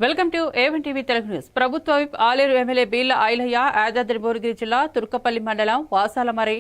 Welcome to A1 TV Telugu news. ప్రభుత్వ whip Aleru MLA బీళ్ల Ailayya Yadadri Bhuvanagiri జిల్లా తుర్కపల్లి మండలం వాసాలమరి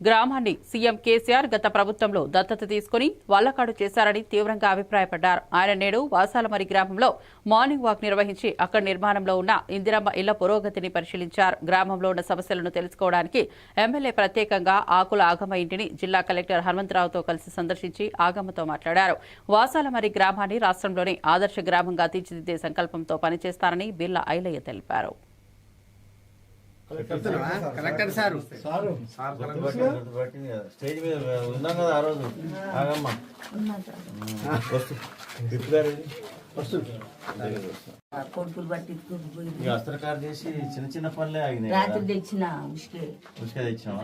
గ్రామాన్ని సీఎం కేసీఆర్ గత ప్రభుత్వంలో దత్తత తీసుకుని వల్లకాడు చేశారని తీవ్రంగా అభిప్రాయపడ్డారు. ఆయన నేడు వాసాలమరి గ్రామంలో మార్నింగ్ వాక్ నిర్వహించి అక్కడ నిర్మాణంలో ఉన్న ఇందిరమ్మ ఇళ్ల పురోగతిని పరిశీలించారు. గ్రామంలో ఉన్న సమస్యలను తెలుసుకోవడానికి ఎమ్మెల్యే ప్రత్యేకంగా ఆకుల ఆగమ ఇంటిని జిల్లా కలెక్టర్ హనుమంతరావుతో కలిసి సందర్శించి ఆగమతో మాట్లాడారు. వాసాలమరి గ్రామాన్ని రాష్ట్రంలోనే ఆదర్శ గ్రామంగా తీర్చిదిద్దే సంకల్పంతో పనిచేస్తారని బీళ్ల ఐలయ్య తెలిపారు. కలెక్టర్ సార్ స్టేజ్ మీద ఉన్నాం కదా ఆ రోజు ఆగమ్మ కొడుకులు బట్టి అస్త్రకారు చేసి చిన్న చిన్న పనులే ఆగినాయి. రాత్రి తెచ్చిన ఉసుక తెచ్చినావా?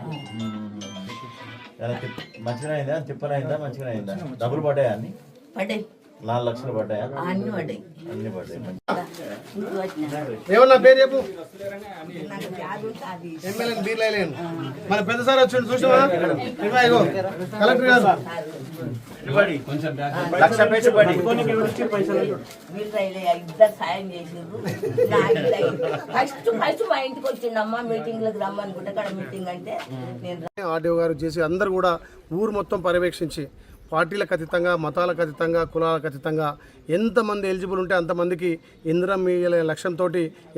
మంచిగా అయిందా? తిప్పలు అయిందా? మంచిగా అయిందా? డబ్బులు పడ్డాయా? అన్ని పడ్డాయి. 4 లక్షలు పడ్డాయా? అన్ని పడ్డాయి. అన్ని పడ్డాయి. ఏమన్నా పేరు చెప్పు. మన పెద్ద సార్ వచ్చి చూసావా? కలెక్టర్ గారు లక్ష పెట్టుబడి ఇద్దరు సాయం చేసిండ్రు. ఫస్ట్ మా ఇంటికి వచ్చిండమ్మా మీటింగ్లకు రమ్మనుకుంటే అక్కడ మీటింగ్ అంటే నేను ఆర్డీఓ గారు చేసి అందరు కూడా ఊరు మొత్తం పర్యవేక్షించి పార్టీలకు అతీతంగా మతాలకు అతీతంగా కులాలకు అతీతంగా ఎంతమంది ఎలిజిబుల్ ఉంటే అంతమందికి ఇందిరమ్మ ఇళ్ళ లక్ష్యంతో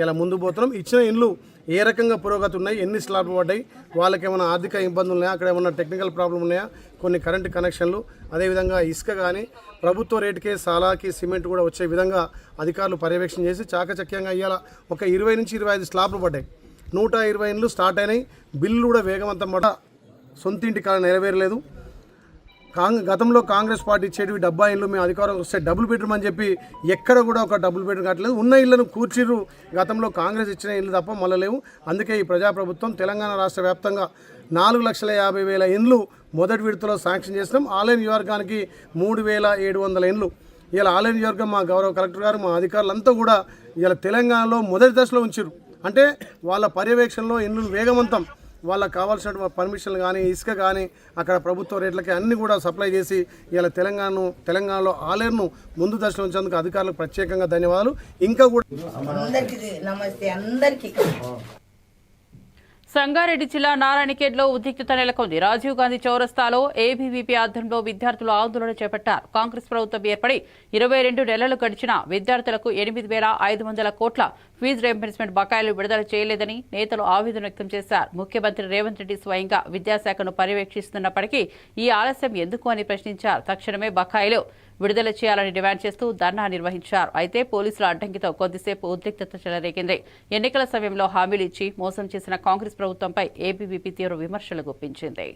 ఇలా ముందు పోతున్నాం. ఇచ్చిన ఇండ్లు ఏ రకంగా పురోగతి ఉన్నాయి, ఎన్ని స్లాబ్లు పడ్డాయి, వాళ్ళకి ఏమైనా ఆర్థిక ఇబ్బందులు ఉన్నాయా, అక్కడ ఏమైనా టెక్నికల్ ప్రాబ్లం ఉన్నాయా, కొన్ని కరెంటు కనెక్షన్లు, అదేవిధంగా ఇసుక కానీ ప్రభుత్వ రేటుకే సాలాకి సిమెంట్ కూడా వచ్చే విధంగా అధికారులు పర్యవేక్షణ చేసి చాకచక్యంగా ఇవాళ ఒక 20 నుంచి 25 స్లాబ్లు పడ్డాయి. 120 ఇండ్లు స్టార్ట్ అయినాయి. బిల్లు కూడా వేగవంతం పడ్డ సొంతింటి కాలం నెరవేరలేదు. గతంలో కాంగ్రెస్ పార్టీ ఇచ్చేటివి 70 ఇండ్లు మేము అధికారం వస్తే డబుల్ బెడ్రూమ్ అని చెప్పి ఎక్కడ కూడా ఒక డబుల్ బెడ్రూమ్ కట్టలేదు. ఉన్న ఇళ్లను కూర్చిర్రు. గతంలో కాంగ్రెస్ ఇచ్చిన ఇల్లు తప్ప మళ్ళీ లేవు. అందుకే ఈ ప్రజాప్రభుత్వం తెలంగాణ రాష్ట్ర వ్యాప్తంగా 4,50,000 ఇండ్లు మొదటి విడతలో శాంక్షన్ చేసినాం. ఆలయ నియోజకానికి 3,700 ఇండ్లు. ఇలా ఆలయ నియోజకవర్గం మా గౌరవ కలెక్టర్ గారు మా అధికారులంతా కూడా ఇలా తెలంగాణలో మొదటి దశలో ఉంచారు. అంటే వాళ్ళ పర్యవేక్షణలో ఇండ్లు వేగవంతం, వాళ్ళకి కావాల్సిన పర్మిషన్లు కానీ ఇసుక కానీ అక్కడ ప్రభుత్వ రేట్లకి అన్ని కూడా సప్లై చేసి ఇలా తెలంగాణలో ఆలేరును ముందు దశలో ఉంచేందుకు అధికారులకు ప్రత్యేకంగా ధన్యవాదాలు. ఇంకా కూడా అందరికీ నమస్తే. అందరికీ సంగారెడ్డి జిల్లా నారాయణఖేడ్లో ఉద్రిక్తత నెలకొంది. రాజీవ్ గాంధీ చౌరస్తాలో ఏబీవీపీ ఆధ్వర్యంలో విద్యార్థులు ఆందోళన చేపట్టారు. కాంగ్రెస్ ప్రభుత్వం ఏర్పడి 22 నెలలు గడిచిన విద్యార్థులకు 8,500 కోట్ల ఫీజు రీయింబర్స్మెంట్ బకాయిలు విడుదల చేయలేదని నేతలు ఆవేదన వ్యక్తం చేశారు. ముఖ్యమంత్రి రేవంత్ రెడ్డి స్వయంగా విద్యాశాఖను పర్యవేక్షిస్తున్నప్పటికీ ఈ ఆలస్యం ఎందుకు అని ప్రశ్నించారు. తక్షణమే బకాయిలు విడుదల చేయాలని డిమాండ్ చేస్తూ ధర్నా నిర్వహించారు. అయితే పోలీసుల అడ్డంకితో కొద్దిసేపు ఉద్రిక్తత చెలరేగింది. ఎన్నికల సమయంలో హామీలు ఇచ్చి మోసం చేసిన కాంగ్రెస్ ప్రభుత్వంపై ఏబీవీపీ తీవ్ర విమర్శలు గుప్పించింది.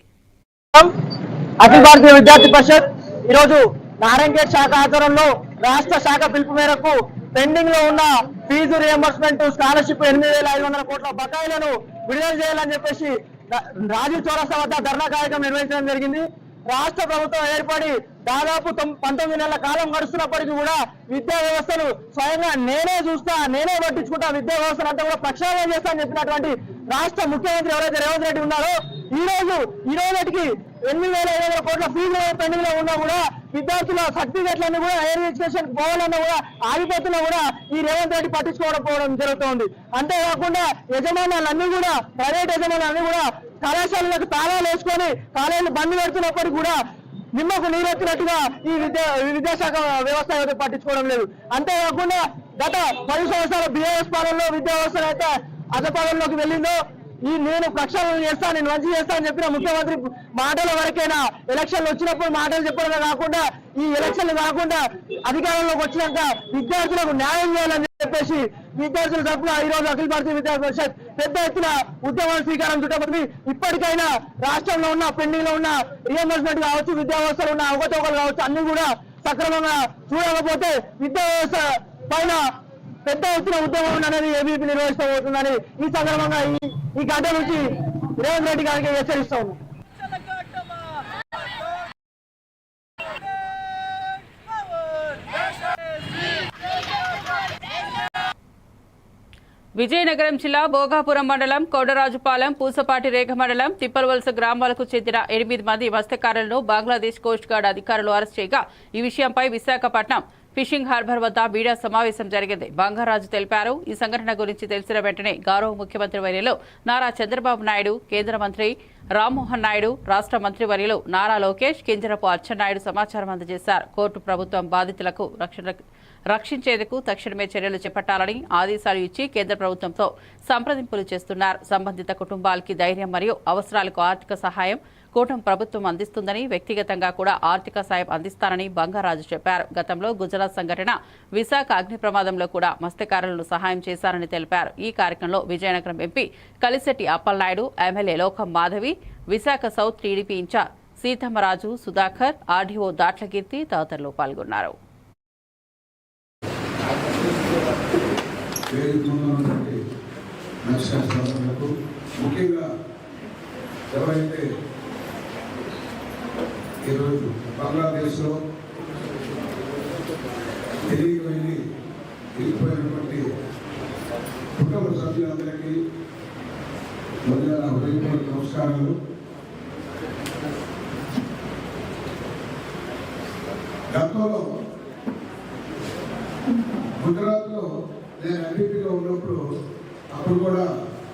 అఖిల భారతీయ విద్యార్థి పరిషత్ ఈరోజు నారాయణఖేడ్ శాఖ ఆధ్వర్యంలో రాష్ట్ర శాఖ పిలుపు మేరకు పెండింగ్ లో ఉన్న ఫీజు రియంబర్స్మెంట్ స్కాలర్షిప్ 8,500 కోట్ల బకాయిలను విడుదల చేయాలని చెప్పేసి రాజీవ్ చౌరస్తా వద్ద ధర్నా కార్యక్రమం నిర్వహించడం జరిగింది. రాష్ట్ర ప్రభుత్వం ఏర్పడి దాదాపు 19 నెలల కాలం గడుస్తున్నప్పటికీ కూడా విద్యా వ్యవస్థను స్వయంగా నేనే పట్టించుకుంటా, విద్యా వ్యవస్థను అంతా కూడా ప్రక్షాళన చేస్తా అని చెప్పినటువంటి రాష్ట్ర ముఖ్యమంత్రి ఎవరైతే రేవంత్ రెడ్డి ఉన్నారో ఈ రోజుకి 8,500 కోట్ల ఫీజు పెండింగ్ లో ఉన్నా కూడా విద్యార్థుల సర్టిఫికెట్లన్నీ కూడా హైయర్ ఎడ్యుకేషన్ పోవాలన్నా కూడా ఆగిపోతున్నా కూడా ఈ రేవంత్ రెడ్డి పట్టించుకోవడం జరుగుతోంది. అంతేకాకుండా యజమానులన్నీ కూడా ప్రైవేట్ యజమానులన్నీ కూడా కళాశాలలకు తాళాలు వేసుకొని కాలేజీలు బంద్ పెడుతున్నప్పటికీ కూడా నిమ్మకు నీరెత్తినట్టుగా ఈ విద్యాశాఖ వ్యవస్థ పట్టించుకోవడం లేదు. అంతేకాకుండా గత 10 సంవత్సరాల బీఆర్ఎస్ పాలనలో విద్యా వ్యవస్థ అయితే అధపాలనలోకి వెళ్ళిందో నేను ప్రక్షాళన చేస్తా, నేను మంచి చేస్తా అని చెప్పిన ముఖ్యమంత్రి మాటల వరకైనా ఎలక్షన్లు వచ్చినప్పుడు మాటలు చెప్పడమే కాకుండా ఈ ఎలక్షన్లు కాకుండా అధికారంలోకి వచ్చినాక విద్యార్థులకు న్యాయం చేయాలని చెప్పేసి విద్యార్థుల తరఫున ఈ రోజు అఖిల భారతీయ విద్యార్థి పరిషత్ పెద్ద ఎత్తున ఉద్యమ స్వీకారం చుట్టబడింది. ఇప్పటికైనా రాష్ట్రంలో ఉన్న పెండింగ్ లో ఉన్న రియంబర్స్మెంట్ కావచ్చు, విద్యా వ్యవస్థలో ఉన్న అవకతవకలు కావచ్చు, అన్ని కూడా సక్రమంగా చూడకపోతే విద్యా వ్యవస్థ పైన పెద్ద ఎత్తున ఉద్యమం అనేది ఏబీపీ నిర్వహిస్తబోతుందని ఈ సందర్భంగా ఈ గంట నుంచి రేవంత్ రెడ్డి గారికి హెచ్చరిస్తా ఉన్నాం. విజయనగరం జిల్లా భోగాపురం మండలం కోడరాజుపాలెం, పూసపాటి రేఖ మండలం తిప్పలవలస గ్రామాలకు చెందిన 8 మంది మత్స్యకారులను బంగ్లాదేశ్ కోస్ట్ గార్డ్ అధికారులు అరెస్ట్ చేయగా ఈ విషయంపై విశాఖపట్నం ఫిషింగ్ హార్బర్ వద్ద మీడియా సమావేశం జరిగింది. బంగారాజు తెలిపారు. ఈ సంఘటన గురించి తెలిసిన వెంటనే గౌరవ ముఖ్యమంత్రి వర్యులు నారా చంద్రబాబు నాయుడు, కేంద్ర మంత్రి రామ్మోహన్ నాయుడు, రాష్ట్ర మంత్రివర్యులు నారా లోకేష్, కింజరపు అచ్చెన్నాయుడు సమాచారం అందజేశారు. కోర్టు ప్రభుత్వం బాధితులకు రక్షించేందుకు తక్షణమే చర్యలు చేపట్టాలని ఆదేశాలు ఇచ్చి కేంద్ర ప్రభుత్వంతో సంప్రదింపులు చేస్తున్నారు. సంబంధిత కుటుంబాలకి ధైర్యం మరియు అవసరాలకు ఆర్థిక సహాయం కూటమి ప్రభుత్వం అందిస్తుందని, వ్యక్తిగతంగా కూడా ఆర్థిక సాయం అందిస్తానని బంగారాజు చెప్పారు. గతంలో గుజరాత్ సంఘటన, విశాఖ అగ్ని ప్రమాదంలో కూడా మత్స్యకారులను సహాయం చేశారని తెలిపారు. ఈ కార్యక్రమంలో Vizianagaram MP Kalisetti Appalanaidu, MLA Lokam Madhavi, Visakha south TDP incharge Seethammaraju, Sudhakar, RDO Datla Keerthi తదితరులు పాల్గొన్నారు. ఈరోజు బంగ్లాదేశ్లో వెళ్ళిపోయినటువంటి కుటుంబ సభ్యులందరికీ మొదలైన హృదయపూర్వక నమస్కారాలు. గతంలో గుజరాత్లో నేను ఎంపీగా ఉన్నప్పుడు అప్పుడు కూడా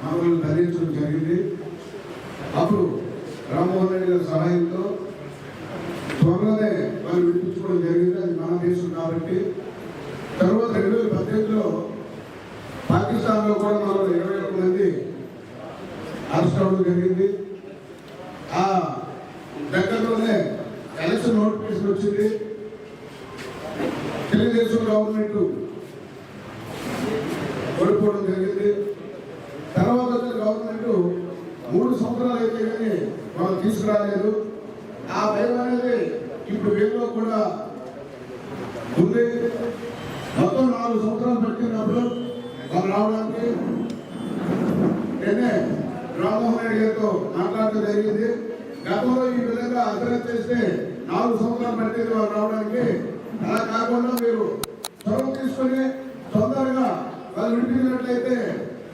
మనల్ని ధరించడం జరిగింది. అప్పుడు రామ్మోహన్ రెడ్డి గారి సహాయంతో త్వరలోనే వాళ్ళు విడిపించుకోవడం జరిగింది. అది మన దేశం కాబట్టి. తర్వాత 2018లో పాకిస్తాన్లో కూడా మనం 21 మంది అరెస్ట్ అవ్వడం జరిగింది. ఆ దగ్గరలోనే ఎలక్షన్ నోటిఫికేషన్ వచ్చింది. తెలుగుదేశం గవర్నమెంట్ ఓడిపోవడం జరిగింది. తర్వాత వచ్చిన గవర్నమెంట్ 3 సంవత్సరాలు అయితే కానీ వాళ్ళు తీసుకురాలేదు. ఆ భయం అనేది ఇప్పుడు వీళ్ళలో కూడా ఉంది. మొత్తం 4 సంవత్సరాలు పట్టినప్పుడు వాళ్ళు రావడానికి నేనే రామ్మోహన్ రెడ్డి గారితో మాట్లాడటం జరిగింది. గతంలో ఈ విధంగా అర్థం చేస్తే 4 సంవత్సరాలు పట్టింది వాళ్ళు రావడానికి. అలా కాకుండా మీరు చొరవ తీసుకొని తొందరగా వాళ్ళు విడిపించినట్లయితే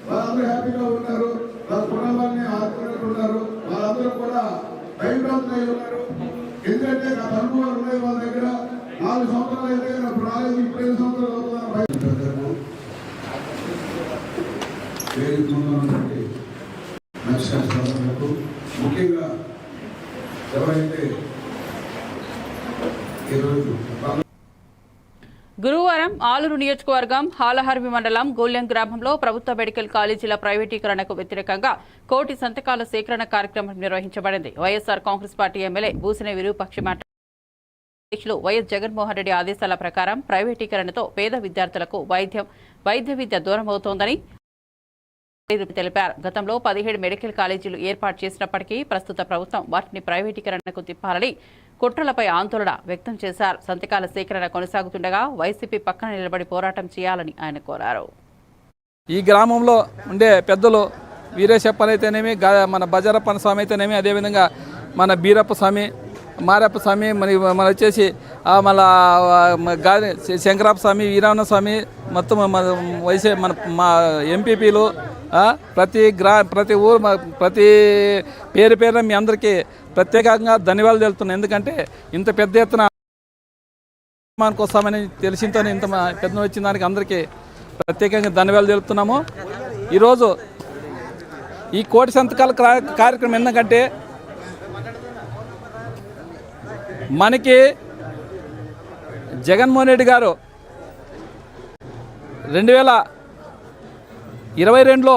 వాళ్ళందరూ హ్యాపీగా ఉన్నారు, వాళ్ళ కుటుంబాన్ని ఆదుకున్నట్టు వాళ్ళందరూ కూడా భయభ్రాంతులై ఉన్నారు. ఎందుకంటే నా అనుభవాలు ఉన్నాయి వాళ్ళ దగ్గర. 4 సంవత్సరాలు అయితే అప్పుడు రాలేదు, ఇప్పుడు 5 సంవత్సరాలు అవుతున్నారు. ముఖ్యంగా ఎవరైతే ఈరోజు గురువారం ఆలూరు నియోజకవర్గం హాలహర్వి మండలం గోల్యం గ్రామంలో ప్రభుత్వ మెడికల్ కాలేజీల ప్రైవేటీకరణకు వ్యతిరేకంగా కోటి సంతకాల సేకరణ కార్యక్రమం నిర్వహించబడింది. వైఎస్సార్ కాంగ్రెస్ పార్టీ ఎమ్మెల్యే బూసినే విరూపాక్షి మాట్లాడుతూ వైఎస్ జగన్మోహన్ రెడ్డి ఆదేశాల ప్రకారం ప్రైవేటీకరణతో పేద విద్యార్థులకు వైద్య విద్య దూరమవుతోందని తెలిపారు. గతంలో 17 మెడికల్ కాలేజీలు ఏర్పాటు చేసినప్పటికీ ప్రస్తుత ప్రభుత్వం వాటిని ప్రైవేటీకరణకు తిప్పాలని కుట్రలపై ఆందోళన వ్యక్తం చేశారు. సంతకాల సేకరణ కొనసాగుతుండగా వైసీపీ పక్కన నిలబడి పోరాటం చేయాలని ఆయన కోరారు. ఈ గ్రామంలో ఉండే పెద్దలు వీరేశప్పన్ అయితేనేమి, మన బజారప్పన్ స్వామి అయితేనేమి, అదేవిధంగా మన బీరప్ప స్వామి, మారప్ప స్వామి, మన వచ్చేసి మన శంకరప్ప స్వామి, వీరవణ స్వామి, మొత్తం వైసీ మా ఎంపీపీలు ప్రతి ఊరు ప్రతి పేరున మీ అందరికీ ప్రత్యేకంగా ధన్యవాదాలు తెలుపుతున్నాను. ఎందుకంటే ఇంత పెద్ద ఎత్తున వస్తామని తెలిసింతో ఇంత పెద్ద వచ్చిన దానికి అందరికీ ప్రత్యేకంగా ధన్యవాదాలు తెలుపుతున్నాము. ఈరోజు ఈ కోటి సంతకాల కార్యక్రమం ఎందుకంటే మనకి జగన్మోహన్ రెడ్డి గారు 2022లో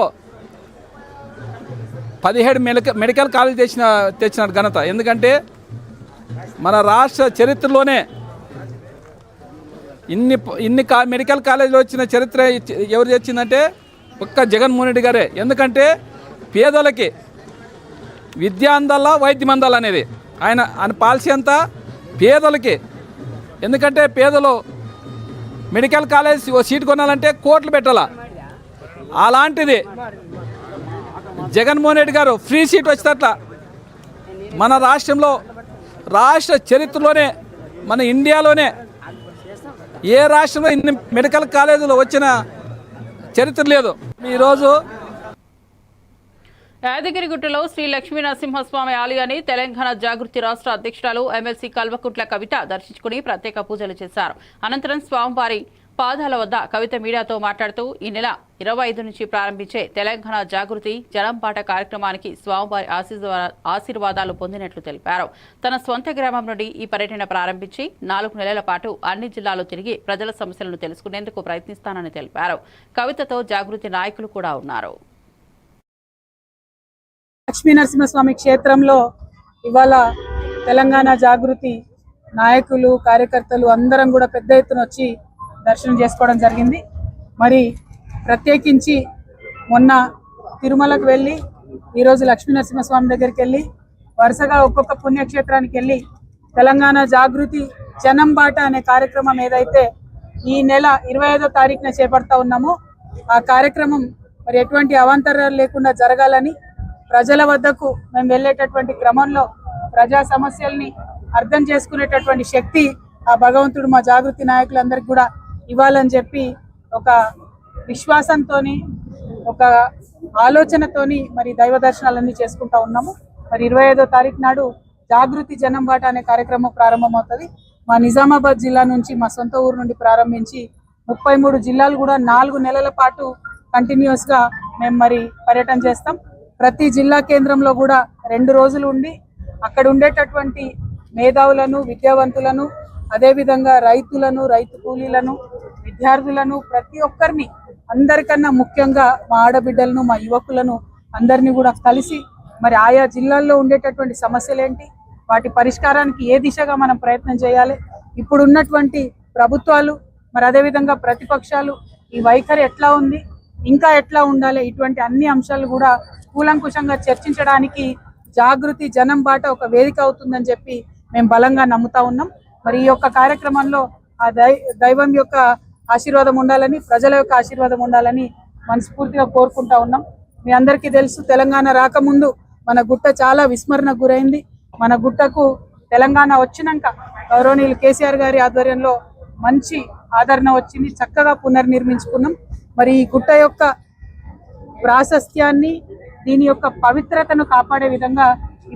17 మెడికల్ కాలేజ్ తెచ్చిన ఘనత. ఎందుకంటే మన రాష్ట్ర చరిత్రలోనే ఇన్ని మెడికల్ కాలేజీలు వచ్చిన చరిత్ర ఎవరు తెచ్చిందంటే ఒక్క జగన్మోహన్ రెడ్డి గారే. ఎందుకంటే పేదలకి విద్య అందాలా, వైద్యం అందాలా అనేది ఆయన పాలసీ అంతా పేదలకి. ఎందుకంటే పేదలు మెడికల్ కాలేజ్ ఓ సీట్ కొనాలంటే కోట్లు పెట్టాలా. అలాంటిది జగన్మోహన్ రెడ్డి గారు ఫ్రీ సీట్ వచ్చేటట్లా మన రాష్ట్రంలో, రాష్ట్ర చరిత్రలోనే, మన ఇండియాలోనే ఏ రాష్ట్రంలో ఇన్ని మెడికల్ కాలేజీలు వచ్చిన చరిత్ర లేదు. ఈరోజు యాదగిరిగుట్టలో శ్రీ లక్ష్మీ నరసింహస్వామి ఆలయాన్ని తెలంగాణ జాగృతి రాష్ట్ర అధ్యక్షురాలు ఎమ్మెల్సీ కల్వకుంట్ల కవిత దర్శించుకుని ప్రత్యేక పూజలు చేశారు. అనంతరం స్వామివారి పాదాల వద్ద కవిత మీడియాతో మాట్లాడుతూ ఈ నెల 25 నుంచి ప్రారంభించే తెలంగాణ జాగృతి జనంపాట కార్యక్రమానికి స్వామివారి ఆశీర్వాదాలు పొందినట్లు తెలిపారు. తన స్వంత గ్రామం నుండి ఈ పర్యటన ప్రారంభించి 4 నెలల పాటు అన్ని జిల్లాలు తిరిగి ప్రజల సమస్యలను తెలుసుకునేందుకు ప్రయత్నిస్తానని తెలిపారు. కవితతో జాగృతి నాయకులు కూడా ఉన్నారు. లక్ష్మీ నరసింహస్వామి క్షేత్రంలో ఇవాళ తెలంగాణ జాగృతి నాయకులు కార్యకర్తలు అందరం కూడా పెద్ద ఎత్తున వచ్చి దర్శనం చేసుకోవడం జరిగింది. మరి ప్రత్యేకించి మొన్న తిరుమలకు వెళ్ళి ఈరోజు లక్ష్మీ నరసింహస్వామి దగ్గరికి వెళ్ళి వరుసగా ఒక్కొక్క పుణ్యక్షేత్రానికి వెళ్ళి తెలంగాణ జాగృతి జనం బాట అనే కార్యక్రమం ఏదైతే ఈ నెల 25వ తారీఖున చేపడతా ఉన్నామో ఆ కార్యక్రమం మరి ఎటువంటి అవాంతరాలు లేకుండా జరగాలని ప్రజల వద్దకు మేము వెళ్ళేటటువంటి క్రమంలో ప్రజా సమస్యల్ని అర్థం చేసుకునేటటువంటి శక్తి ఆ భగవంతుడు మా జాగృతి నాయకులందరికీ కూడా ఇవ్వాలని చెప్పి ఒక విశ్వాసంతోని ఒక ఆలోచనతోని మరి దైవ దర్శనాలన్నీ చేసుకుంటా ఉన్నాము. మరి 25వ తారీఖు నాడు జాగృతి జనం బాట అనే కార్యక్రమం ప్రారంభమవుతుంది. మా నిజామాబాద్ జిల్లా నుంచి మా సొంత ఊరు నుండి ప్రారంభించి 33 జిల్లాలు కూడా 4 నెలల పాటు కంటిన్యూస్గా మేము మరి పర్యటన చేస్తాం. ప్రతి జిల్లా కేంద్రంలో కూడా 2 రోజులు ఉండి అక్కడ ఉండేటటువంటి మేధావులను విద్యావంతులను అదేవిధంగా రైతులను రైతు కూలీలను విద్యార్థులను ప్రతి ఒక్కరిని అందరికన్నా ముఖ్యంగా మా ఆడబిడ్డలను మా యువకులను అందరినీ కూడా కలిసి మరి ఆయా జిల్లాల్లో ఉండేటటువంటి సమస్యలు ఏంటి వాటి పరిష్కారానికి ఏ దిశగా మనం ప్రయత్నం చేయాలి ఇప్పుడు ఉన్నటువంటి ప్రభుత్వాలు మరి అదేవిధంగా ప్రతిపక్షాలు ఈ వైఖరి ఎట్లా ఉంది ఇంకా ఎట్లా ఉండాలి ఇటువంటి అన్ని అంశాలు కూడా కూలంకుషంగా చర్చించడానికి జాగృతి జనం బాట ఒక వేదిక అవుతుందని చెప్పి మేము బలంగా నమ్ముతా ఉన్నాం. మరి ఈ యొక్క కార్యక్రమంలో ఆ దైవం యొక్క ఆశీర్వాదం ఉండాలని ప్రజల యొక్క ఆశీర్వాదం ఉండాలని మనస్ఫూర్తిగా కోరుకుంటా ఉన్నాం. మీ అందరికీ తెలుసు తెలంగాణ రాకముందు మన గుట్ట చాలా విస్మరణకు గురైంది. మన గుట్టకు తెలంగాణ వచ్చినాక గౌరవనీయులు కేసీఆర్ గారి ఆధ్వర్యంలో మంచి ఆదరణ వచ్చింది. చక్కగా పునర్నిర్మించుకున్నాం. మరి ఈ గుట్ట యొక్క ప్రాశస్త్యాన్ని దీని యొక్క పవిత్రతను కాపాడే విధంగా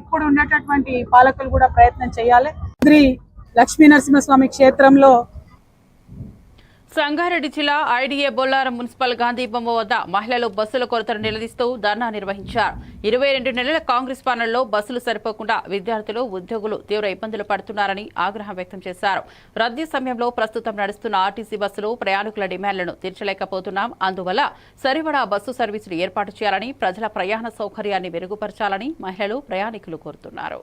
ఇప్పుడు ఉన్నటువంటి పాలకులు కూడా ప్రయత్నం చేయాలి. శ్రీ లక్ష్మీ నరసింహస్వామి క్షేత్రంలో సంగారెడ్డి జిల్లా ఐడీఏ బొల్లారం మున్సిపల్ గాంధీ బొమ్మ వద్ద మహిళలు బస్సుల కొరతను నిలదీస్తూ ధర్నా నిర్వహించారు. 22 నెలల కాంగ్రెస్ పాలనలో బస్సులు సరిపోకుండా విద్యార్థులు ఉద్యోగులు తీవ్ర ఇబ్బందులు పడుతున్నారని ఆగ్రహం వ్యక్తం చేశారు. రద్దీ సమయంలో ప్రస్తుతం నడుస్తున్న ఆర్టీసీ బస్సులు ప్రయాణికుల డిమాండ్లను తీర్చలేకపోతున్నాం. అందువల్ల సరిపడా బస్సు సర్వీసులు ఏర్పాటు చేయాలని ప్రజల ప్రయాణ సౌకర్యాన్ని మెరుగుపరచాలని మహిళలు ప్రయాణికులు కోరుతున్నారు.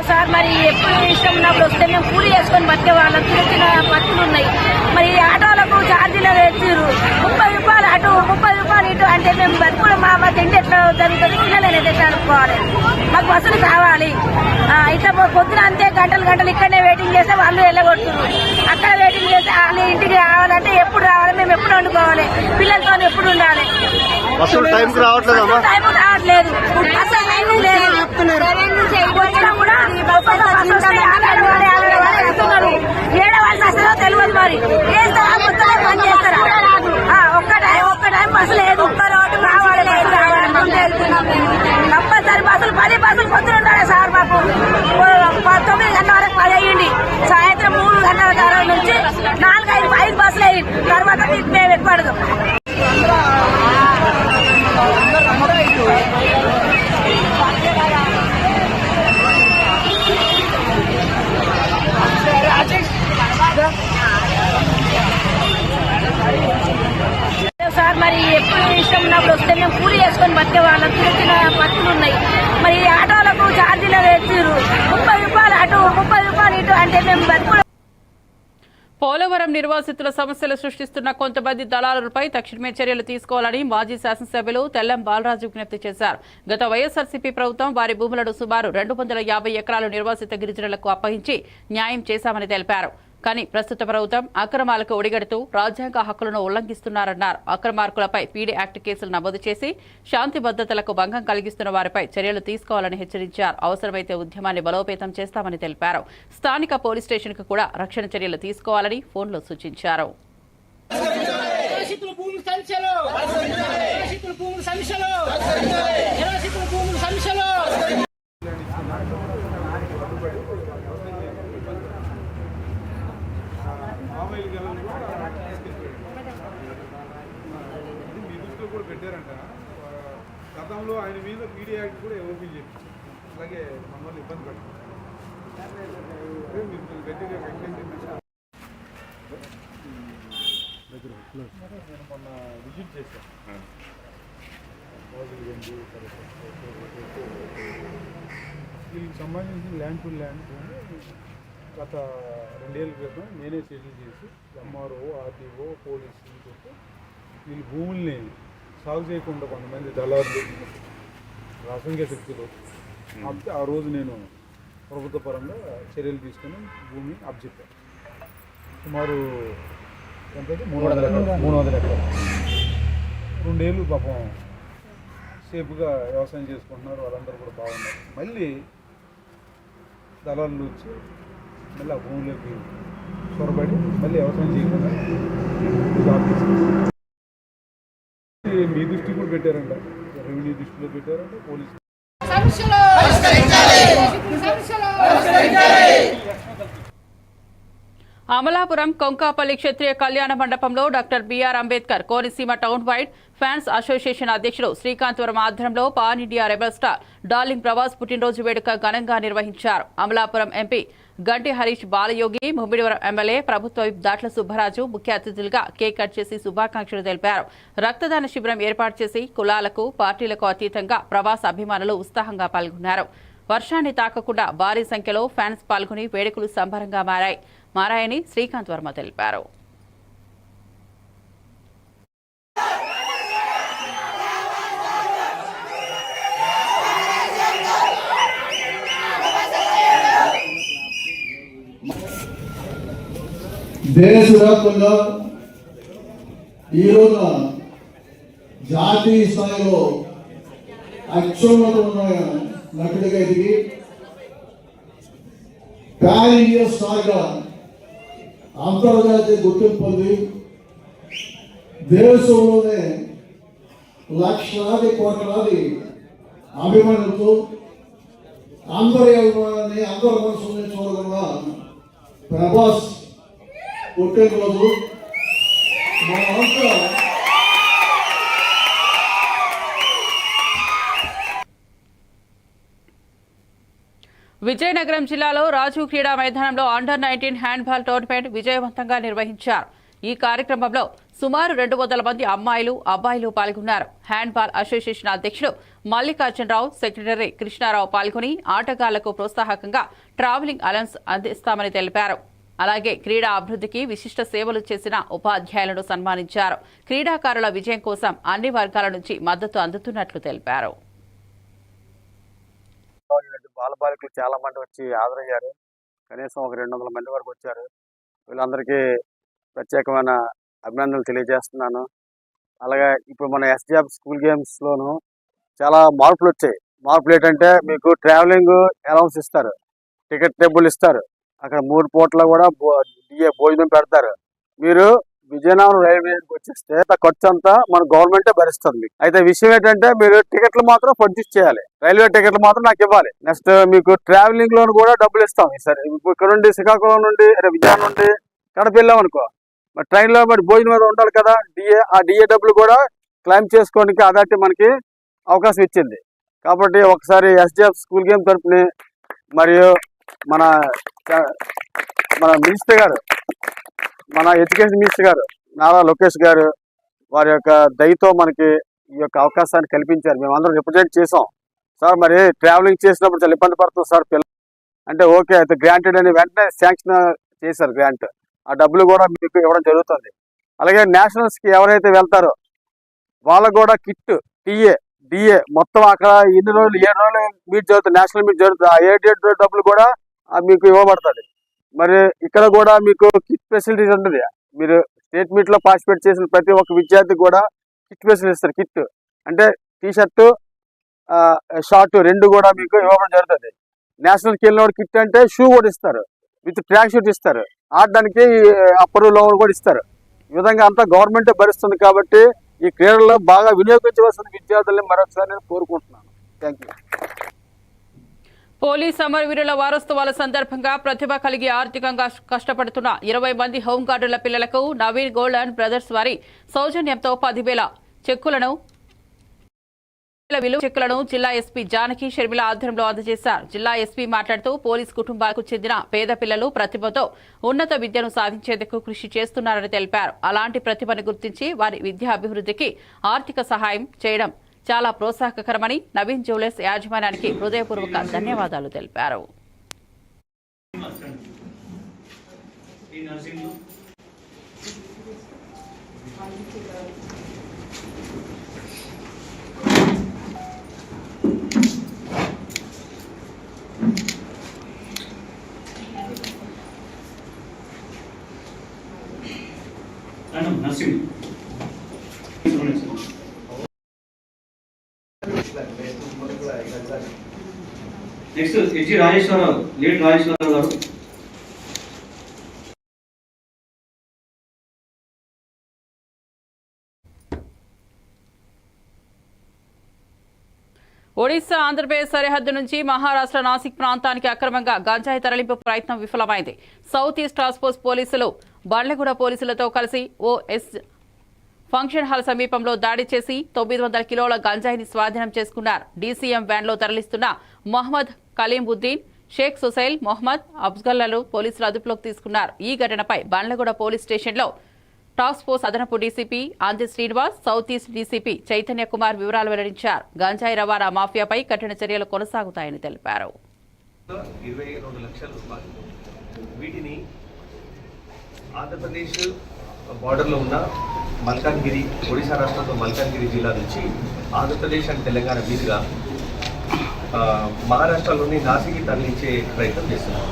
సార్ మరి ఎప్పుడు ఇష్టం ఉన్నప్పుడు వస్తే మేము కూలీ చేసుకొని బతికే వాళ్ళం. చిన్న చిన్న బతుకులు ఉన్నాయి. మరి ఆటోలకు ఛార్జీలు తెచ్చిర్రు 30 రూపాయలు అటు 30 రూపాయలు ఇటు అంటే మేము బతుకులు మా తిండి ఎట్లా జరుగుతుంది పిల్లలు ఎట్లా అనుకోవాలి. మాకు బస్సులు కావాలి. ఇట్లా పొద్దున అంతే గంటలు ఇక్కడనే వెయిటింగ్ చేస్తే వాళ్ళు వెళ్ళగొడుతున్నారు. అక్కడ వెయిటింగ్ చేస్తే వాళ్ళు ఇంటికి రావాలంటే ఎప్పుడు రావాలి మేము ఎప్పుడు వండుకోవాలి పిల్లలతో ఎప్పుడు ఉండాలి. టైం రావట్లేదు వచ్చినా కూడా ఏడవాల్సి అసలు తెలియదు. మరి ఏం పని చేస్తారా ఒక్క టైం బస్సు లేదు. ఒక్క రోడ్డు రావాలి కంపల్సరీ బస్సులు 10 బస్సులు పొద్దున ఉండాలి సార్. మాకు 9 గంటల వరకు 10 అయ్యింది. సాయంత్రం 3 గంటల నుంచి 4-5 బస్సులు అయ్యింది. తర్వాత మేము ఎక్కువ సార్ మరి ఎప్పుడు ఇష్టం ఉన్నప్పుడు వస్తే మేము కూలీ చేసుకొని బతికే వాళ్ళం. చిన్న చిన్న బతుకులు ఉన్నాయి. మరి ఆటోలకు ఛార్జీలు తెచ్చిర్రు 30 రూపాయలు అటు 30 రూపాయలు ఇటు అంటే మేము బతుకులు. పోలవరం నిర్వాసితుల సమస్యలు సృష్టిస్తున్న కొంతమంది దళారులపై తక్షణమే చర్యలు తీసుకోవాలని మాజీ శాసనసభ్యులు తెల్లం బాలరాజు విజ్ఞప్తి చేశారు. గత వైఎస్ఆర్సీపీ ప్రభుత్వం వారి భూములను సుమారు 250 ఎకరాలు నిర్వాసిత గిరిజనులకు అప్పగించి న్యాయం చేశామని తెలిపారు. కానీ ప్రస్తుత ప్రభుత్వం అక్రమాలకు ఒడిగడుతూ రాజ్యాంగ హక్కులను ఉల్లంఘిస్తున్నారన్నారు. అక్రమార్కులపై పీడీ యాక్ట్ కేసులు నమోదు చేసి శాంతి భద్రతలకు భంగం కలిగిస్తున్న వారిపై చర్యలు తీసుకోవాలని హెచ్చరించారు. అవసరమైతే ఉద్యమాన్ని బలోపేతం చేస్తామని తెలిపారు. స్థానిక పోలీస్ స్టేషన్కు కూడా రక్షణ చర్యలు తీసుకోవాలని ఫోన్లో సూచించారు. కూడా పెట్టారంట. గతంలో ఆయన మీద పీడీ యాక్ట్ కూడా ఓపెన్ చేయించారు. అలాగే మమ్మల్ని ఇబ్బంది పెట్టారు. మీరు గట్టిగా మొన్న విజిట్ చేశాను. వీళ్ళకి సంబంధించిన ల్యాండ్ టు ల్యాండ్ గత 2 ఏళ్ళ క్రితం నేనే సెటిల్ చేసి ఎంఆర్ఓ, ఆర్టీఓ, పోలీసు వీళ్ళు భూముల్ని సాగు చేయకుండా కొంతమంది దళారులు, అసంఖ్య శక్తులు ఆ రోజు నేను ప్రభుత్వ పరంగా చర్యలు తీసుకుని భూమి అప్పచెప్పాను. సుమారు ఎంత 300 ఎకరాలు. 2 ఏళ్ళు పాపం సేఫ్గా వ్యవసాయం చేసుకుంటున్నారు. వాళ్ళందరూ కూడా బాగున్నారు. మళ్ళీ దళారులు వచ్చి మళ్ళీ ఆ భూమిలోకి చొరబడి మళ్ళీ వ్యవసాయం చేయకుండా మీ దృష్టి కూడా పెట్టారంట, రెవెన్యూ దృష్టిలో పెట్టారంట, పోలీసు. అమలాపురం కొంకాపల్లి క్షత్రియ కళ్యాణ మండపంలో doctor BR Ambedkar Konaseema town wide fans association అధ్యక్షుడు శ్రీకాంత్ వర్మ ఆధ్వర్యంలో pan India rebel star darling Prabhas పుట్టినరోజు వేడుక ఘనంగా నిర్వహించారు. అమలాపురం ఎంపీ గంటి హరీష్ బాలయోగి, ముమ్మిడివరం ఎమ్మెల్యే ప్రభుత్వ విప్ దాట్ల సుబ్బరాజు ముఖ్య అతిథులుగా కేక్ కట్ చేసి శుభాకాంక్షలు తెలిపారు. రక్తదాన శిబిరం ఏర్పాటు చేసి కులాలకు, పార్టీలకు అతీతంగా ప్రభాస్ అభిమానులు ఉత్సాహంగా పాల్గొన్నారు. వర్షాన్ని తాకకుండా భారీ సంఖ్యలో ఫ్యాన్స్ పాల్గొని వేడుకలు సంబరంగా మారాయని శ్రీకాంత్ వర్మ తెలిపారు. దేశవ్యాప్తంగా ఈ రోజున జాతీయ స్థాయిలో అత్యున్నతమైన నటుడిగా ఎదిగి పాన్ ఇండియా స్టార్గా అంతర్జాతీయ గుర్తింపు పొంది దేశంలోనే లక్షలాది కోట్లాది అభిమానులతో అందరి అభిమానాన్ని అందరి మనసుని చూడగల ప్రభాస్ పుట్టినరోజు మనమంతా విజయనగరం జిల్లాలో రాజు క్రీడా మైదానంలో అండర్-19 హ్యాండ్బాల్ టోర్నమెంట్ విజయవంతంగా నిర్వహించారు. ఈ కార్యక్రమంలో సుమారు 200 మంది అమ్మాయిలు, అబ్బాయిలు పాల్గొన్నారు. హ్యాండ్బాల్ అసోసియేషన్ అధ్యక్షుడు మల్లికార్జునరావు, సెక్రటరీ కృష్ణారావు పాల్గొని ఆటగాళ్లకు ప్రోత్సాహకంగా ట్రావెలింగ్ అలవెన్స్ అందిస్తామని తెలిపారు. అలాగే క్రీడా అభివృద్ధికి విశిష్ట సేవలు చేసిన ఉపాధ్యాయులను సన్మానించారు. క్రీడాకారుల విజయం కోసం అన్ని వర్గాల నుంచి మద్దతు అందుతున్నట్లు తెలిపారు. బాలబాలికలు చాలా మంది వచ్చి హాజరయ్యారు. కనీసం ఒక 200 మంది వరకు వచ్చారు. వీళ్ళందరికీ ప్రత్యేకమైన అభినందనలు తెలియజేస్తున్నాను. అలాగే ఇప్పుడు మన ఎస్జాబ్ స్కూల్ గేమ్స్లోనూ చాలా మార్పులు వచ్చాయి. మార్పులు ఏంటంటే మీకు ట్రావెలింగ్ అలౌన్స్ ఇస్తారు, టికెట్ టేబుల్ ఇస్తారు, అక్కడ 3 పూట్ల కూడా భోజనం పెడతారు. మీరు విజయనగరం రైల్వేకి వచ్చేస్తే ఖర్చు అంతా మన గవర్నమెంటే భరిస్తుంది. అయితే విషయం ఏంటంటే మీరు టికెట్లు మాత్రం పర్చేస్ చేయాలి. రైల్వే టికెట్లు మాత్రం నాకు ఇవ్వాలి. నెక్స్ట్ మీకు ట్రావెలింగ్ లోన్ కూడా డబ్బులు ఇస్తాం. సరే ఇక్కడ నుండి శ్రీకాకుళం నుండి విజయనగరం నుండి కడప వెళ్ళాం అనుకో, మరి ట్రైన్లో మరి భోజనం మీద ఉండాలి కదా, ఆ డిఏ డబ్బులు కూడా క్లెయిమ్ చేసుకోవడానికి అథారిటీ మనకి అవకాశం ఇచ్చింది. కాబట్టి ఒకసారి ఎస్జీఎఫ్ స్కూల్ గేమ్ తరపుని మరియు మన మినిస్టర్ గారు, మన ఎడ్యుకేషన్ మినిస్టర్ గారు నారా లోకేష్ గారు వారి యొక్క దయతో మనకి ఈ యొక్క అవకాశాన్ని కల్పించారు. మేము అందరం రిప్రజెంట్ చేసాం. సార్ మరి ట్రావెలింగ్ చేసినప్పుడు చాలా ఇబ్బంది పడుతుంది సార్ పిల్లలు అంటే, ఓకే అయితే గ్రాంటెడ్ అని వెంటనే శాంక్షన్ చేశారు గ్రాంట్. ఆ డబ్బులు కూడా మీకు ఇవ్వడం జరుగుతుంది. అలాగే నేషనల్స్కి ఎవరైతే వెళ్తారో వాళ్ళకు కూడా కిట్, డిఏ మొత్తం అక్కడ 7 రోజులు మీట్ జరుగుతుంది, నేషనల్ మీట్ జరుగుతుంది. ఆ 7 డబ్బులు కూడా మీకు ఇవ్వబడుతుంది. మరి ఇక్కడ కూడా మీకు కిట్ ఫెసిలిటీస్ ఉంటుంది. మీరు స్టేట్ మీట్లో పార్టిసిపేట్ చేసిన ప్రతి ఒక్క విద్యార్థికి కూడా కిట్ ఫెసిలిటీ ఇస్తారు. కిట్ అంటే టీషర్టు షార్ట్ రెండు కూడా మీకు ఇవ్వడం జరుగుతుంది. నేషనల్కి వెళ్ళిన కిట్ అంటే షూ కూడా ఇస్తారు, విత్ ట్రాక్ షూట్ ఇస్తారు, ఆడడానికి అప్పర్ లోవర్ కూడా ఇస్తారు. ఈ విధంగా అంతా గవర్నమెంటే భరిస్తుంది కాబట్టి ఈ క్రీడల్లో బాగా వినియోగించవలసిన విద్యార్థుల్ని మరొకసారి నేను కోరుకుంటున్నాను. Thank you. పోలీస్ అమరవీరుల వారోత్సవాల సందర్భంగా ప్రతిభ కలిగి ఆర్థికంగా కష్టపడుతున్న 20 మంది హోంగార్డుల పిల్లలకు నవీన్ గోల్డ్ అండ్ బ్రదర్స్ వారి సౌజన్యంతో 10,000 చెక్కులను జిల్లా ఎస్పీ జానకి షర్మిల ఆధ్వర్యంలో అందజేశారు. జిల్లా ఎస్పీ మాట్లాడుతూ పోలీస్ కుటుంబాలకు చెందిన పేద పిల్లలు ప్రతిభతో ఉన్నత విద్యను సాధించేందుకు కృషి చేస్తున్నారని తెలిపారు. అలాంటి ప్రతిభను గుర్తించి వారి విద్యా అభివృద్ధికి ఆర్థిక సహాయం చేయడం చాలా ప్రోత్సాహకరమని నవీన్ జ్యువెలర్స్ యాజమాన్యానికి హృదయపూర్వక ధన్యవాదాలు తెలిపారు. Next H Rajeswara Rao, lead Rajeswara Rao గారు. ఒడిశా ఆంధ్రప్రదేశ్ సరిహద్దు నుంచి మహారాష్ట్ర నాసిక్ ప్రాంతానికి అక్రమంగా గంజాయి తరలింపు ప్రయత్నం విఫలమైంది. సౌత్ ఈస్ట్ టాస్క్ ఫోర్స్ పోలీసులు బండ్లగూడ పోలీసులతో కలిసి ఓఎస్ ఫంక్షన్ హాల్ సమీపంలో దాడి చేసి 900 కిలోల గంజాయిని స్వాధీనం చేసుకున్నారు. డీసీఎం వ్యాన్లో తరలిస్తున్న మొహమ్మద్ కలీంబుద్దీన్, షేక్ సుసైల్, మొహమ్మద్ అఫ్జల్లను పోలీసులు అదుపులోకి తీసుకున్నారు. ఈ ఘటనపై బండ్లగూడ పోలీస్ స్టేషన్లో టాస్క్ ఫోర్స్ అదనపు DCP Andhra Srinivas, south east DCP Chaitanya Kumar వివరాలు వెల్లడించారు. గంజాయి రవాణా మాఫియాపై కఠిన చర్యలు కొనసాగుతాయని తెలిపారు. 22 లక్షల రూపాయలు వీటిని ఆంధ్రప్రదేశ్ బార్డర్లో ఉన్న మల్కాన్గిరి, ఒడిశా రాష్ట్రంలో మల్కాన్గిరి జిల్లా నుంచి ఆంధ్రప్రదేశ్ అండ్ తెలంగాణ మీదుగా మహారాష్ట్రలోని నాసిక్కి తరలించే ప్రయత్నం చేస్తున్నారు.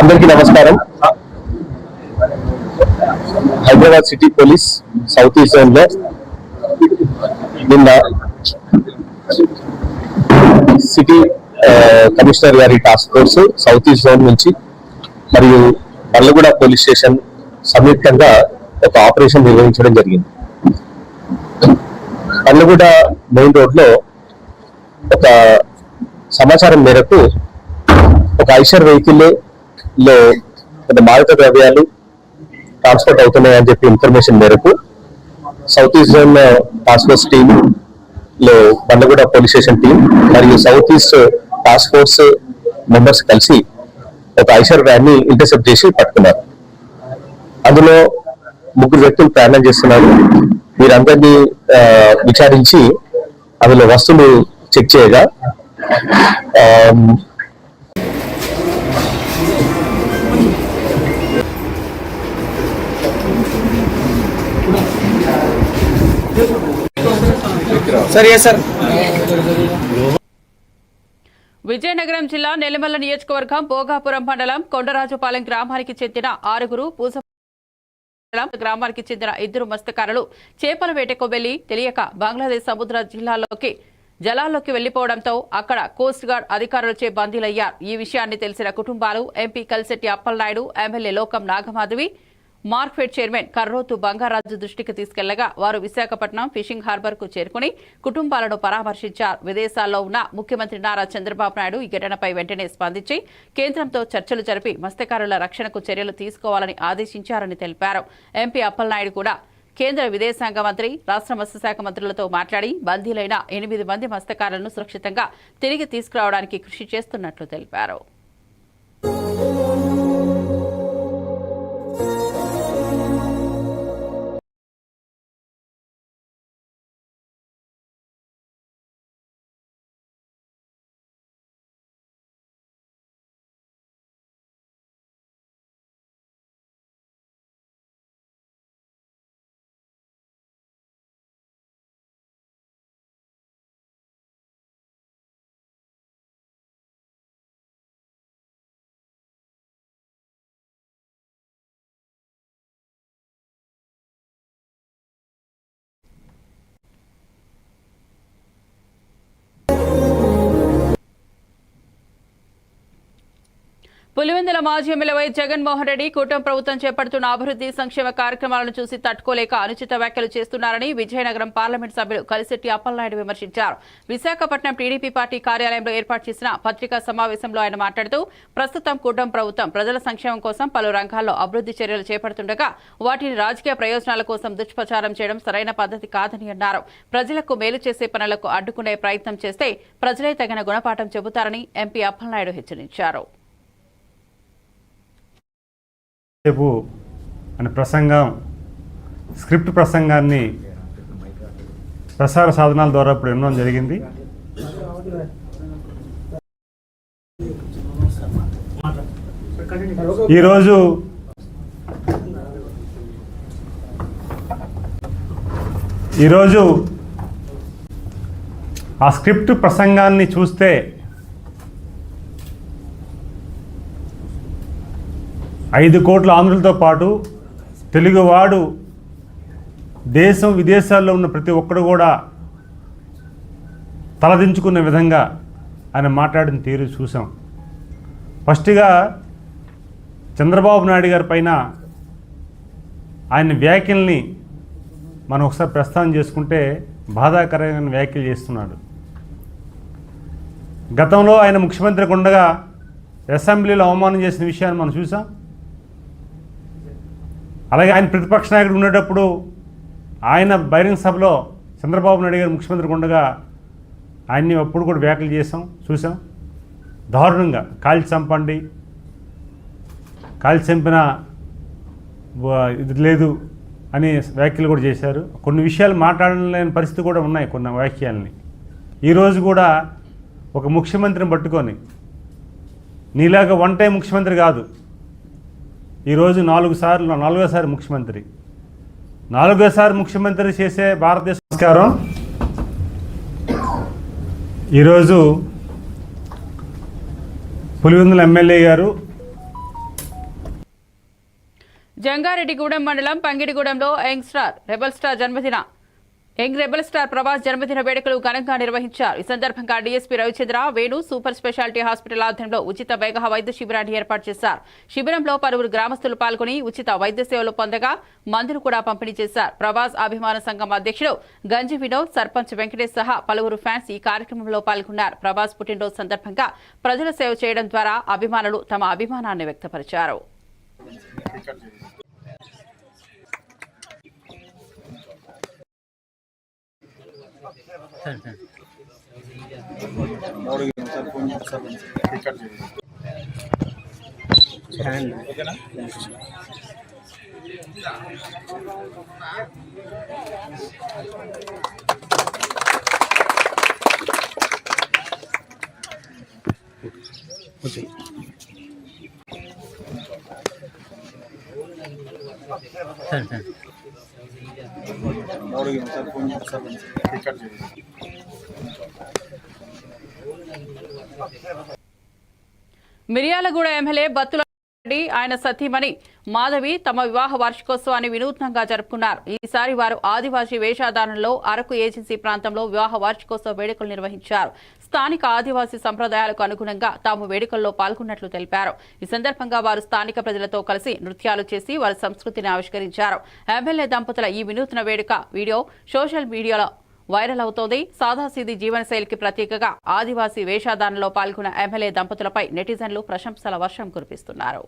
అందరికీ నమస్కారం. Hyderabad city police south east zone లో నిన్న సిటీ కమిషనర్ గారి task force south east zone నుంచి మరియు బండ్లగూడ పోలీస్ స్టేషన్ సంయుక్తంగా ఒక ఆపరేషన్ నిర్వహించడం జరిగింది. బండ్లగూడ మెయిన్ రోడ్ లో ఒక సమాచారం మేరకు ఒక ఐషర్ వెహికల్ లో మాదక ద్రవ్యాలు ట్రాన్స్పోర్ట్ అవుతున్నాయని చెప్పి ఇన్ఫర్మేషన్ మేరకు south east zone task force team లో బండ్లగూడ పోలీస్ స్టేషన్ టీం మరియు south east task force members కలిసి ఒక ఐషర్ వ్యాన్ ని ఇంటర్సెప్ట్ చేసి పట్టుకున్నారు. అందులో 3 వ్యక్తులు ప్రయాణం చేస్తున్నారు. వీరందరినీ విచారించి అందులో వస్తువులు చెక్ చేయగా విజయనగరం జిల్లా నెల్లిమల్ల నియోజకవర్గం భోగాపురం మండలం కొండరాజుపాలెం గ్రామానికి చెందిన 6 పూస గ్రామానికి చెందిన 2 మత్స్యకారులు చేపల వేటకు వెళ్లి తెలియక బంగ్లాదేశ్ సముద్ర జలాల్లోకి వెళ్లిపోవడంతో అక్కడ కోస్ట్ గార్డ్ అధికారులచే బందీలయ్యారు. ఈ విషయాన్ని తెలిసిన కుటుంబాలు ఎంపీ కలిశెట్టి అప్పలనాయుడు, ఎమ్మెల్యే లోకం నాగమాధవి, మార్క్ఫెడ్ చైర్మన్ కర్రోతు బంగారాజు దృష్టికి తీసుకెళ్లగా వారు విశాఖపట్నం ఫిషింగ్ హార్బర్ కు చేరుకుని కుటుంబాలను పరామర్శించారు. విదేశాల్లో ఉన్న ముఖ్యమంత్రి నారా చంద్రబాబు నాయుడు ఈ ఘటనపై వెంటనే స్పందించి కేంద్రంతో చర్చలు జరిపి మత్స్యకారుల రక్షణకు చర్యలు తీసుకోవాలని ఆదేశించారని తెలిపారు. ఎంపీ అప్పలనాయుడు కూడా కేంద్ర విదేశాంగ మంత్రి, రాష్ట్ర మత్స్యశాఖ మంత్రులతో మాట్లాడి బందీలైన 8 మంది మత్స్యకారులను సురక్షితంగా తిరిగి తీసుకురావడానికి కృషి చేస్తున్నట్లు తెలిపారు. పులివెందుల మాజీ ఎమ్మెల్యే వైఎస్ జగన్మోహన్ రెడ్డి కూటమి ప్రభుత్వం చేపడుతున్న అభివృద్ధి సంక్షేమ కార్యక్రమాలను చూసి తట్టుకోలేక అనుచిత వ్యాఖ్యలు చేస్తున్నారని విజయనగరం పార్లమెంట్ సభ్యులు కలిశెట్టి అప్పలనాయుడు విమర్శించారు. విశాఖపట్నం టీడీపీ పార్టీ కార్యాలయంలో ఏర్పాటు చేసిన పత్రికా సమావేశంలో ఆయన మాట్లాడుతూ ప్రస్తుతం కూటమి ప్రభుత్వం ప్రజల సంక్షేమం కోసం పలు రంగాల్లో అభివృద్ధి చర్యలు చేపడుతుండగా వాటిని రాజకీయ ప్రయోజనాల కోసం దుష్ప్రచారం చేయడం సరైన పద్ధతి కాదని అన్నారు. ప్రజలకు మేలు చేసే పనులకు అడ్డుకునే ప్రయత్నం చేస్తే ప్రజలే తగిన గుణపాఠం చెబుతారని ఎంపీ అప్పలనాయుడు హెచ్చరించారు. రేపు అనే ప్రసంగం స్క్రిప్ట్ ప్రసంగాన్ని ప్రసార సాధనాల ద్వారా ఇప్పుడు వినడం జరిగింది. ఈరోజు ఆ స్క్రిప్ట్ ప్రసంగాన్ని చూస్తే 5 కోట్ల ఆంధ్రులతో పాటు తెలుగువాడు దేశం విదేశాల్లో ఉన్న ప్రతి ఒక్కడు కూడా తలదించుకున్న విధంగా ఆయన మాట్లాడిన తీరు చూసాం. ఫస్ట్గా చంద్రబాబు నాయుడు గారి పైన ఆయన వ్యాఖ్యల్ని మనం ఒకసారి ప్రస్తావన చేసుకుంటే బాధాకరమైన వ్యాఖ్యలు చేస్తున్నాడు. గతంలో ఆయన ముఖ్యమంత్రికి ఉండగా అసెంబ్లీలో అవమానం చేసిన విషయాన్ని మనం చూసాం. అలాగే ఆయన ప్రతిపక్ష నాయకుడు ఉండేటప్పుడు ఆయన బహిరంగ సభలో చంద్రబాబు నాయుడు గారు ముఖ్యమంత్రికి ఉండగా ఆయన్ని అప్పుడు కూడా వ్యాఖ్యలు చూసాం. దారుణంగా కాల్చి చంపండి, కాల్చి చంపిన ఇది లేదు అని వ్యాఖ్యలు కూడా చేశారు. కొన్ని విషయాలు మాట్లాడలేని పరిస్థితి కూడా ఉన్నాయి కొన్ని వ్యాఖ్యల్ని. ఈరోజు కూడా ఒక ముఖ్యమంత్రిని పట్టుకొని నీలాగా వన్ టైం ముఖ్యమంత్రి కాదు, ఈరోజు 4సారి ముఖ్యమంత్రి, 4సారి ముఖ్యమంత్రి చేసే భారతదేశ సంస్కారం. ఈరోజు పులివెందుల ఎమ్మెల్యే గారు జంగారెడ్డిగూడెం మండలం పంగిడిగూడెంలో యంగ్ రెబల్ స్టార్ ప్రభాస్ జన్మదిన వేడుకలు ఘనంగా నిర్వహించారు. ఈ సందర్భంగా DSP Ravichandra Venu super speciality hospital ఆధ్వర్యంలో ఉచిత వేగ వైద్య శిబిరాన్ని ఏర్పాటు చేశారు. శిబిరంలో పలువురు గ్రామస్తులు పాల్గొని ఉచిత వైద్య సేవలు పొందగా మందులు కూడా పంపిణీ చేశారు. ప్రభాస్ అభిమాన సంఘం అధ్యక్షుడు గంజి వినోద్, సర్పంచ్ వెంకటేష్ సహా పలువురు ఫ్యాన్స్ ఈ కార్యక్రమంలో పాల్గొన్నారు. ప్రభాస్ పుట్టినరోజు సందర్భంగా ప్రజల సేవ చేయడం ద్వారా అభిమానులు తమ అభిమానాన్ని వ్యక్తపరిచారు. మిర్యాలగూడ ఎమ్మెల్యే బత్తుల రెడ్డి ఆయన సతీమణి మాధవి తమ వివాహ వార్షికోత్సవాన్ని వినూత్నంగా జరుపుకున్నారు. ఈసారి వారు ఆదివాసీ వేషధారణలో అరకు ఏజెన్సీ ప్రాంతంలో వివాహ వార్షికోత్సవ వేడుకలు నిర్వహించారు. స్థానిక ఆదివాసీ సంప్రదాయాలకు అనుగుణంగా తాము వేడుకల్లో పాల్గొన్నట్లు తెలిపారు. ఈ సందర్భంగా వారు స్థానిక ప్రజలతో కలిసి నృత్యాలు చేసి వారి సంస్కృతిని ఆవిష్కరించారు. ఎమ్మెల్యే దంపతుల ఈ వినూత్న వేడుక వీడియో సోషల్ మీడియాలో వైరల్ అవుతోంది. సాదాసీది జీవనశైలికి ప్రత్యేకగా ఆదివాసీ వేషధారణలో పాల్గొన్న ఎమ్మెల్యే దంపతులపై నెటిజన్లు ప్రశంసల వర్షం కురిపిస్తున్నారు.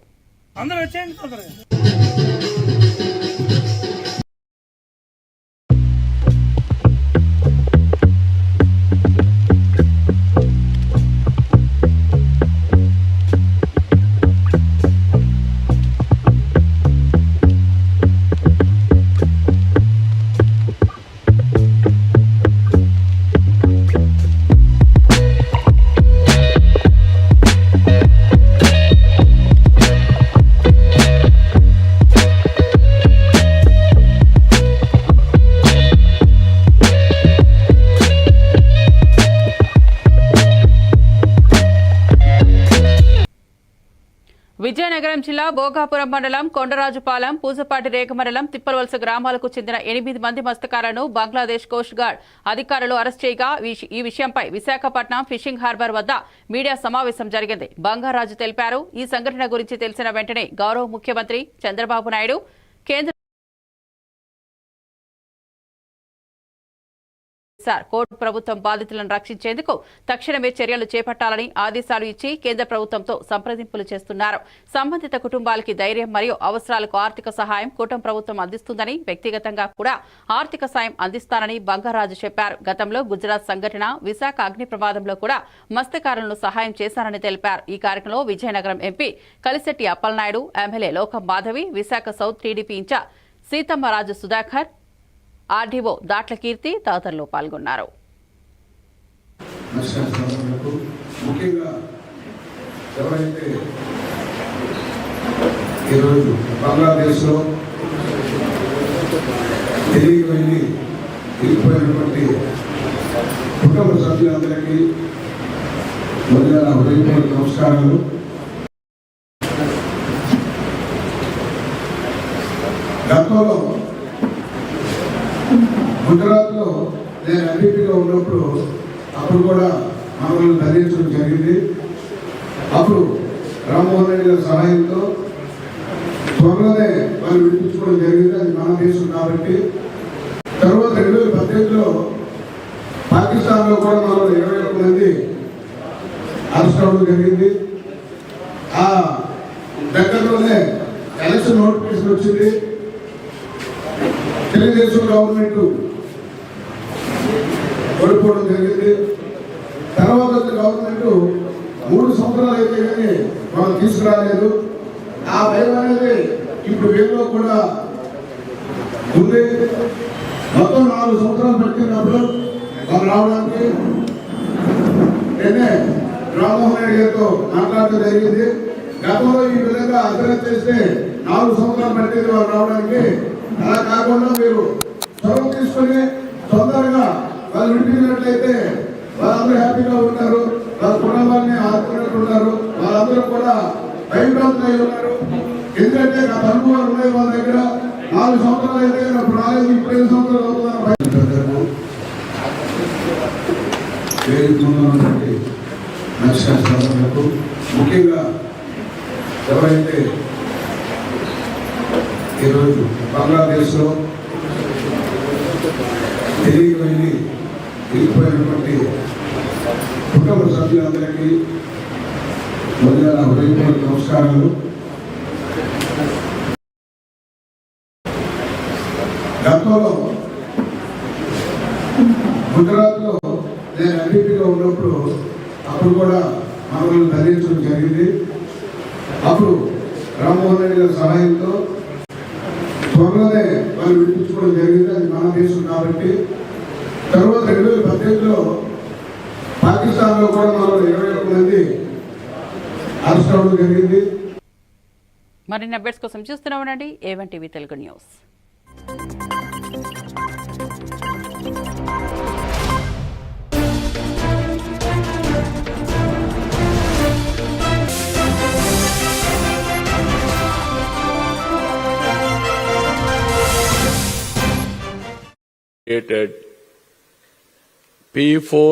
కొత్తగూడెం జిల్లా భోగాపురం మండలం కొండరాజుపాలెం పూజపాటి రేఖ మండలం తిప్పలవలస గ్రామాలకు చెందిన 8 మంది మత్స్యకారులను బంగ్లాదేశ్ కోస్ట్ గార్డ్ అధికారులు అరెస్ట్ చేయగా ఈ విషయంపై విశాఖపట్నం ఫిషింగ్ హార్బర్ వద్ద మీడియా సమావేశం జరిగింది. బంగారాజు తెలిపారు. ఈ సంఘటన గురించి తెలిసిన వెంటనే గౌరవ ముఖ్యమంత్రి చంద్రబాబు నాయుడు కేంద్ర కోర్టు ప్రభుత్వం బాధితులను రక్షించేందుకు తక్షణమే చర్యలు చేపట్టాలని ఆదేశాలు ఇచ్చి కేంద్ర ప్రభుత్వంతో సంప్రదింపులు చేస్తున్నారు. సంబంధిత కుటుంబాలకి ధైర్యం మరియు అవసరాలకు ఆర్థిక సహాయం కూటమి ప్రభుత్వం అందిస్తుందని, వ్యక్తిగతంగా కూడా ఆర్థిక సాయం అందిస్తానని బంగారాజు చెప్పారు. గతంలో గుజరాత్ సంఘటన, విశాఖ అగ్ని ప్రమాదంలో కూడా మత్స్యకారులను సహాయం చేశారని తెలిపారు. ఈ కార్యక్రమంలో Vizianagaram MP Kalisetti Appalanaidu, MLA Lokam Madhavi, Visakha south TDP incharge Seethammaraju Sudhakar, RDO Datla Keerthi తదితరులు పాల్గొన్నారు. ముఖ్యంగా ఎవరైతే ఈరోజు బంగ్లాదేశ్లో తిరిగి వెళ్ళి వెళ్ళిపోయినటువంటి కుటుంబ సభ్యులందరికీ మొదల హృదయపూర్వక నమస్కారాలు. గతంలో గుజరాత్లో నేను ఎంపీగా ఉన్నప్పుడు అప్పుడు కూడా మనల్ని ధరించడం జరిగింది. అప్పుడు రామ్మోహన్ రెడ్డి గారి సహాయంతో త్వరలోనే వాళ్ళు విడిపించుకోవడం జరిగింది. అది మన దేశం కాబట్టి. తర్వాత 2018లో పాకిస్తాన్లో కూడా మనం 21 మంది అరెస్ట్ అవ్వడం జరిగింది. ఆ దగ్గరలోనే ఎలక్షన్ నోటిఫికేషన్ వచ్చింది. తెలుగుదేశం గవర్నమెంట్ ఓడిపోవడం జరిగింది. తర్వాత గవర్నమెంట్ 3 సంవత్సరాలు అయితే కానీ మనం తీసుకురాలేదు. ఆ భయం అనేది ఇప్పుడు వీళ్ళలో కూడా ఉంది. మొత్తం 4 సంవత్సరాలు పెట్టినప్పుడు వాళ్ళు రావడానికి నేనే రామ్మోహన్ రెడ్డి గారితో మాట్లాడటం జరిగింది. గతంలో ఈ విధంగా అర్థం చేస్తే 4 సంవత్సరాలు పట్టింది వాళ్ళు రావడానికి. అలా కాకుండా మీరు చొరవ తీసుకొని తొందరగా వాళ్ళు విడిపించినట్లయితే వాళ్ళందరూ హ్యాపీగా ఉంటారు, వాళ్ళ కుటుంబాన్ని ఆదుకున్నట్టు ఉంటారు. వాళ్ళందరూ కూడా భయభ్రాంతులు అయి ఉన్నారు. ఎందుకంటే గత అనుభవాలు ఉన్నాయి వాళ్ళ దగ్గర. 4 సంవత్సరాలు అయితే ఇప్పుడు రాలేదు, ఇప్పుడు 5 సంవత్సరాలు అవుతున్నారు. నమస్కారాలకు ముఖ్యంగా ఎవరైతే ఈరోజు బంగ్లాదేశ్లో తిరిగి వెళ్ళి వెళ్ళిపోయినటువంటి కుటుంబ సభ్యులందరికీ మొదల హృదయపూర్వక నమస్కారాలు. గతంలో గుజరాత్లో నేను ఎంపీగా ఉన్నప్పుడు అప్పుడు కూడా మనల్ని ధరించడం జరిగింది. అప్పుడు రామ్మోహన్ రెడ్డి గారి సహాయంతో త్వరలోనే వాళ్ళు విడిపించుకోవడం జరిగింది. అది మన దేశం కాబట్టి. తర్వాత 2018లో పాకిస్తాన్లో కూడా మనం 21 మంది అరెస్ట్ అవ్వడం జరిగింది. మరిన్ని అప్డేట్స్ కోసం చూస్తూనే ఉండండి A1 TV Telugu news. P4